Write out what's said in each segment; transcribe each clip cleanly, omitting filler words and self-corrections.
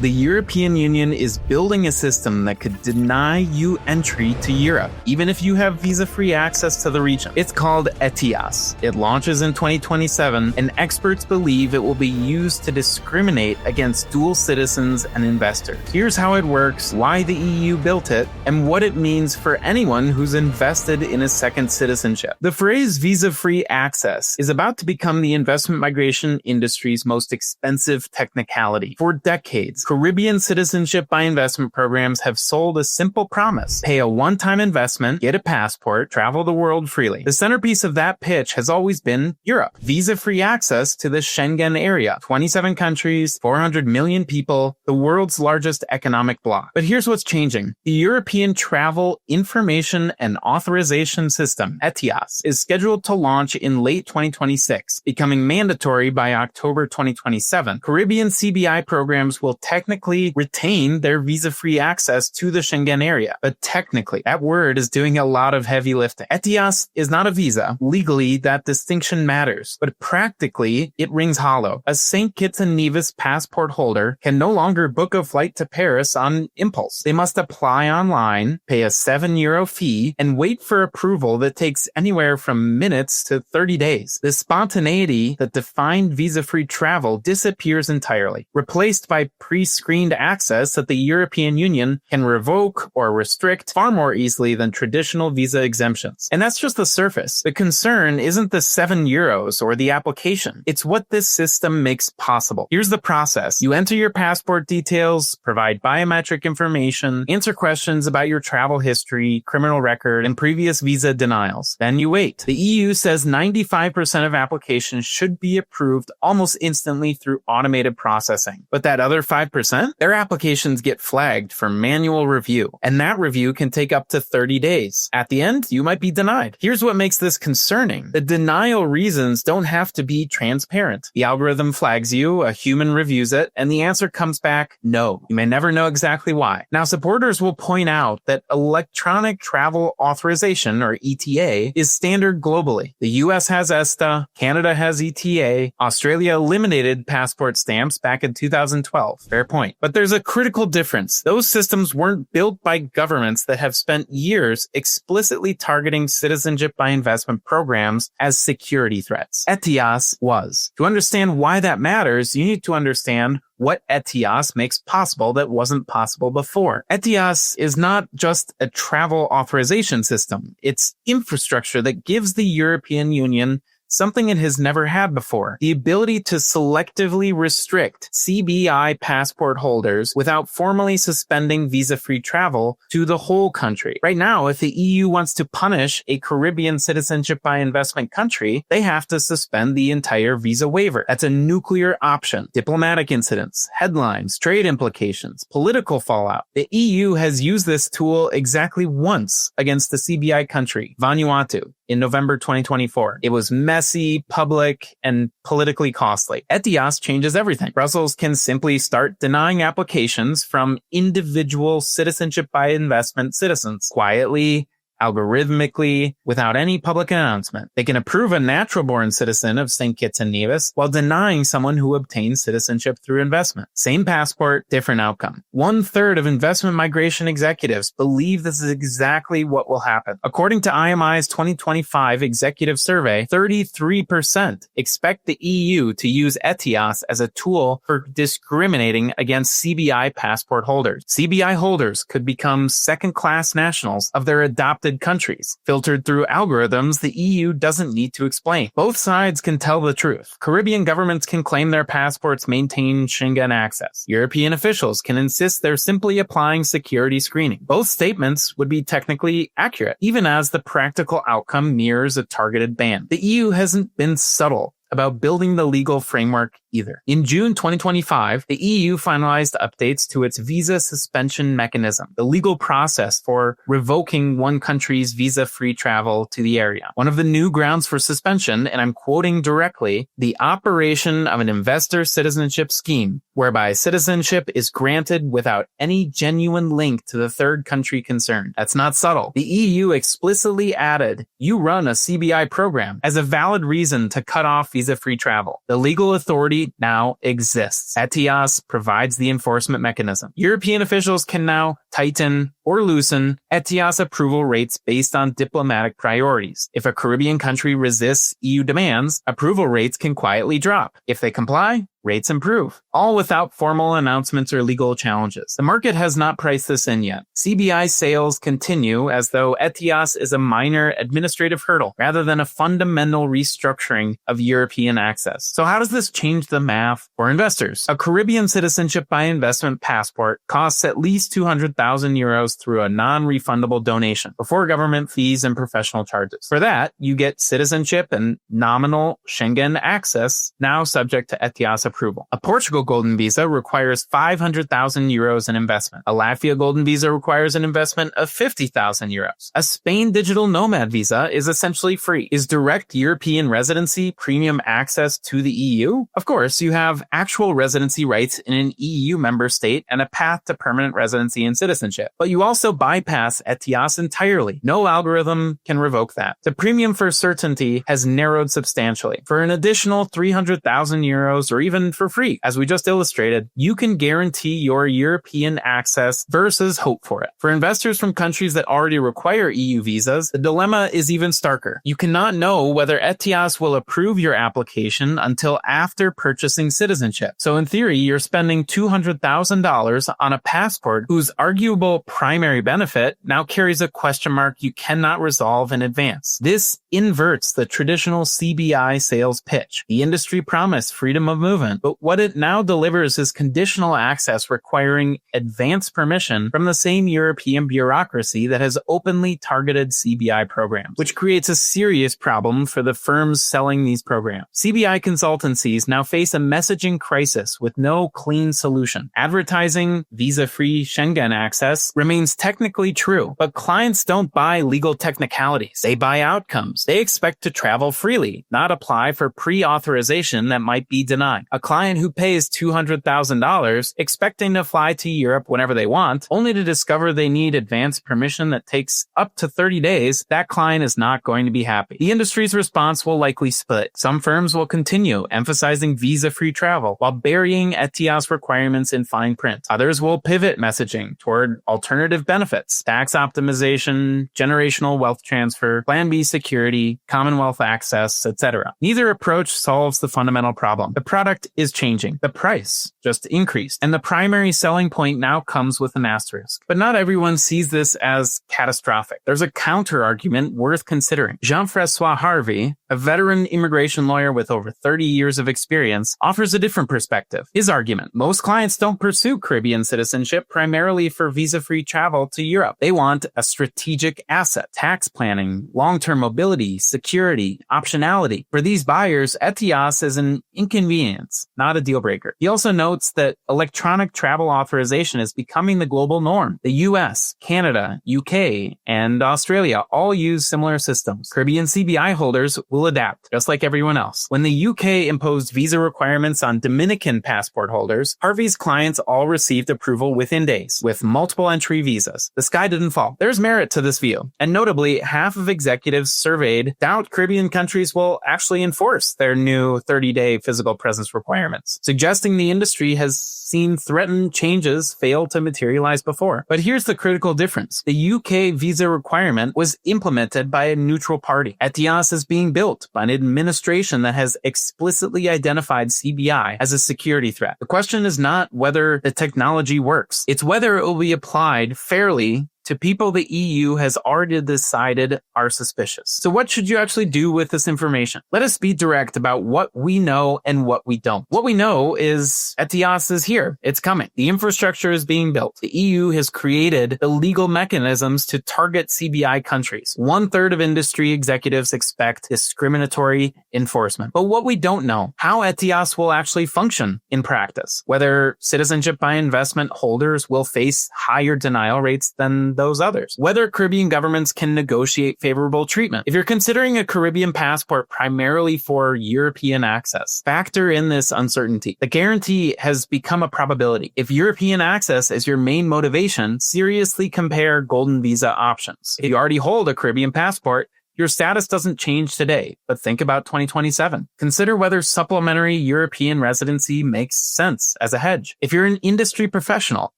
The European Union is building a system that could deny you entry to Europe, even if you have visa-free access to the region. It's called ETIAS. It launches in 2027, and experts believe it will be used to discriminate against dual citizens and investors. Here's how it works, why the EU built it, and what it means for anyone who's invested in a second citizenship. The phrase visa-free access is about to become the investment migration industry's most expensive technicality. For decades, Caribbean citizenship by investment programs have sold a simple promise: pay a one-time investment, get a passport, travel the world freely. The centerpiece of that pitch has always been Europe. Visa-free access to the Schengen area. 27 countries, 400 million people, the world's largest economic bloc. But here's what's changing. The European Travel Information and Authorization System, ETIAS, is scheduled to launch in late 2026, becoming mandatory by October 2027. Caribbean CBI programs will technically retain their visa-free access to the Schengen area. But technically, that word is doing a lot of heavy lifting. ETIAS is not a visa. Legally, that distinction matters. But practically, it rings hollow. A St. Kitts and Nevis passport holder can no longer book a flight to Paris on impulse. They must apply online, pay a €7 fee, and wait for approval that takes anywhere from minutes to 30 days. The spontaneity that defined visa-free travel disappears entirely, replaced by pre-screened access that the European Union can revoke or restrict far more easily than traditional visa exemptions. And that's just the surface. The concern isn't the €7 or the application. It's what this system makes possible. Here's the process. You enter your passport details, provide biometric information, answer questions about your travel history, criminal record, and previous visa denials. Then you wait. The EU says 95% of applications should be approved almost instantly through automated processing. But that other 5%, their applications get flagged for manual review, and that review can take up to 30 days. At the end, you might be denied. Here's what makes this concerning. The denial reasons don't have to be transparent. The algorithm flags you, a human reviews it, and the answer comes back no. You may never know exactly why. Now, supporters will point out that electronic travel authorization, or ETA, is standard globally. The US has ESTA, Canada has ETA, Australia eliminated passport stamps back in 2012. Fair point. But there's a critical difference. Those systems weren't built by governments that have spent years explicitly targeting citizenship by investment programs as security threats. ETIAS was. To understand why that matters, you need to understand what ETIAS makes possible that wasn't possible before. ETIAS is not just a travel authorization system. It's infrastructure that gives the European Union something it has never had before: the ability to selectively restrict CBI passport holders without formally suspending visa-free travel to the whole country. Right now, if the EU wants to punish a Caribbean citizenship by investment country, they have to suspend the entire visa waiver. That's a nuclear option. Diplomatic incidents, headlines, trade implications, political fallout. The EU has used this tool exactly once against the CBI country, Vanuatu, in November 2024. It was messy, public, and politically costly. ETIAS changes everything. Brussels can simply start denying applications from individual citizenship by investment citizens quietly, algorithmically, without any public announcement. They can approve a natural-born citizen of St. Kitts and Nevis while denying someone who obtains citizenship through investment. Same passport, different outcome. 1/3 of investment migration executives believe this is exactly what will happen. According to IMI's 2025 executive survey, 33% expect the EU to use ETIAS as a tool for discriminating against CBI passport holders. CBI holders could become second-class nationals of their adopted countries. Filtered through algorithms the EU doesn't need to explain. Both sides can tell the truth. Caribbean governments can claim their passports maintain Schengen access. European officials can insist they're simply applying security screening. Both statements would be technically accurate, even as the practical outcome mirrors a targeted ban. The EU hasn't been subtle about building the legal framework either. In June 2025, the EU finalized updates to its visa suspension mechanism, the legal process for revoking one country's visa-free travel to the area. One of the new grounds for suspension, and I'm quoting directly, the operation of an investor citizenship scheme, whereby citizenship is granted without any genuine link to the third country concerned. That's not subtle. The EU explicitly added, you run a CBI program, as a valid reason to cut off visa visa-free travel. The legal authority now exists. ETIAS provides the enforcement mechanism. European officials can now tighten or loosen ETIAS approval rates based on diplomatic priorities. If a Caribbean country resists EU demands, approval rates can quietly drop. If they comply, rates improve, all without formal announcements or legal challenges. The market has not priced this in yet. CBI sales continue as though ETIAS is a minor administrative hurdle rather than a fundamental restructuring of European access. So how does this change the math for investors? A Caribbean citizenship by investment passport costs at least 200,000 euros through a non-refundable donation before government fees and professional charges. For that, you get citizenship and nominal Schengen access, now subject to ETIAS approval. A Portugal Golden Visa requires 500,000 euros in investment. A Latvia Golden Visa requires an investment of 50,000 euros. A Spain Digital Nomad Visa is essentially free. Is direct European residency premium access to the EU? Of course, you have actual residency rights in an EU member state and a path to permanent residency and citizenship. But you also bypass ETIAS entirely. No algorithm can revoke that. The premium for certainty has narrowed substantially. For an additional 300,000 euros or even for free, as we just illustrated, you can guarantee your European access versus hope for it. For investors from countries that already require EU visas, the dilemma is even starker. You cannot know whether ETIAS will approve your application until after purchasing citizenship. So in theory, you're spending $200,000 on a passport whose arguable primary benefit now carries a question mark you cannot resolve in advance. This inverts the traditional CBI sales pitch. The industry promised freedom of movement, but what it now delivers is conditional access requiring advance permission from the same European bureaucracy that has openly targeted CBI programs, which creates a serious problem for the firms selling these programs. CBI consultancies now face a messaging crisis with no clean solution. Advertising visa-free Schengen access remains technically true, but clients don't buy legal technicalities. They buy outcomes. They expect to travel freely, not apply for pre-authorization that might be denied. A client who pays $200,000 expecting to fly to Europe whenever they want, only to discover they need advance permission that takes up to 30 days, that client is not going to be happy. The industry's response will likely split. Some firms will continue emphasizing visa-free travel while burying ETIAS requirements in fine print. Others will pivot messaging toward alternative benefits, tax optimization, generational wealth transfer, Plan B security, Commonwealth access, etc. Neither approach solves the fundamental problem. The product is changing. The price just increased, and the primary selling point now comes with an asterisk. But not everyone sees this as catastrophic. There's a counter-argument worth considering. Jean-Francois Harvey, a veteran immigration lawyer with over 30 years of experience, offers a different perspective. His argument: most clients don't pursue Caribbean citizenship primarily for visa-free travel to Europe. They want a strategic asset, tax planning, long-term mobility, security, optionality. For these buyers, ETIAS is an inconvenience, not a deal breaker. He also notes that electronic travel authorization is becoming the global norm. The US, Canada, UK, and Australia all use similar systems. Caribbean CBI holders will adapt, just like everyone else. When the UK imposed visa requirements on Dominican passport holders, Harvey's clients all received approval within days, with multiple entry visas. The sky didn't fall. There's merit to this view. And notably, half of executives surveyed doubt Caribbean countries will actually enforce their new 30-day physical presence requirements, suggesting the industry has seen threatened changes fail to materialize before. But here's the critical difference. The UK visa requirement was implemented by a neutral party. ETIAS is being built by an administration that has explicitly identified CBI as a security threat. The question is not whether the technology works. It's whether it will be applied fairly to people the EU has already decided are suspicious. So what should you actually do with this information? Let us be direct about what we know and what we don't. What we know is ETIAS is here. It's coming. The infrastructure is being built. The EU has created the legal mechanisms to target CBI countries. 1/3 of industry executives expect discriminatory enforcement. But what we don't know, how ETIAS will actually function in practice, whether citizenship by investment holders will face higher denial rates than those others, whether Caribbean governments can negotiate favorable treatment. If you're considering a Caribbean passport primarily for European access, factor in this uncertainty. The guarantee has become a probability. If European access is your main motivation, seriously compare golden visa options. If you already hold a Caribbean passport, Your status doesn't change today, but think about 2027. Consider whether supplementary European residency makes sense as a hedge. If you're an industry professional,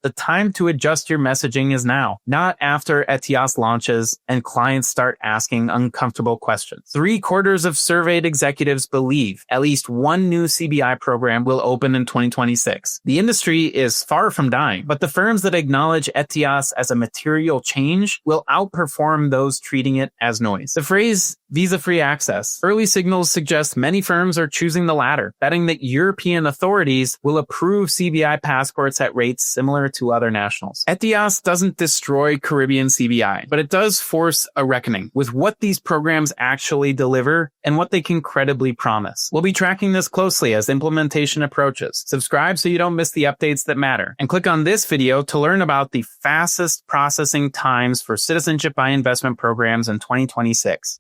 the time to adjust your messaging is now, not after ETIAS launches and clients start asking uncomfortable questions. 3/4 of surveyed executives believe at least one new CBI program will open in 2026. The industry is far from dying, but the firms that acknowledge ETIAS as a material change will outperform those treating it as noise. The phrase visa-free access. Early signals suggest many firms are choosing the latter, betting that European authorities will approve CBI passports at rates similar to other nationals. ETIAS doesn't destroy Caribbean CBI, but it does force a reckoning with what these programs actually deliver and what they can credibly promise. We'll be tracking this closely as implementation approaches. Subscribe so you don't miss the updates that matter, and click on this video to learn about the fastest processing times for citizenship by investment programs in 2026.